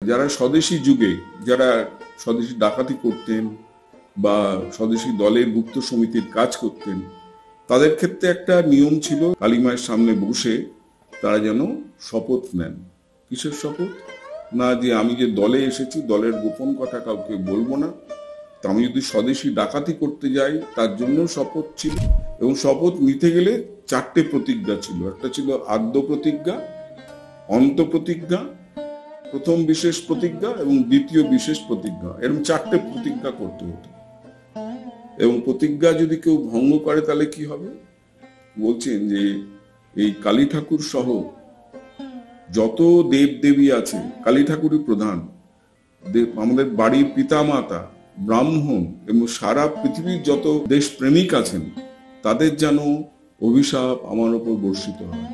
যারা স্বদেশী যুগে যারা স্বদেশী ডাকাতি করতেন বা স্বদেশী দলের গুপ্ত সমিতির কাজ করতেন, তাদের ক্ষেত্রে একটা নিয়ম ছিল, কালীমায়ের সামনে বসে তারা যেন শপথ নেন। কিসের শপথ? না যে আমি যে দলে এসেছি, দলের গোপন কথা কাউকে বলবো না, তা আমি যদি স্বদেশী ডাকাতি করতে যাই তার জন্য শপথ ছিল। এবং শপথ নিতে গেলে 4টে প্রতিজ্ঞা ছিল। একটা ছিল আদ্য প্রতিজ্ঞা, অন্ত প্রতিজ্ঞা, প্রথম বিশেষ প্রতিজ্ঞা এবং দ্বিতীয় বিশেষ প্রতিজ্ঞা। এরকম 4টে প্রতিজ্ঞা করতে হতো। এবং প্রতিজ্ঞা যদি কেউ ভঙ্গ করে তাহলে কি হবে? বলছেন যে এই কালী ঠাকুর সহ যত দেব দেবী আছে, কালী ঠাকুরই প্রধান, আমাদের বাড়ির পিতা মাতা, ব্রাহ্মণ এবং সারা পৃথিবীর যত দেশ প্রেমিক আছেন, তাদের যেন অভিশাপ আমার উপর বর্ষিত হয়।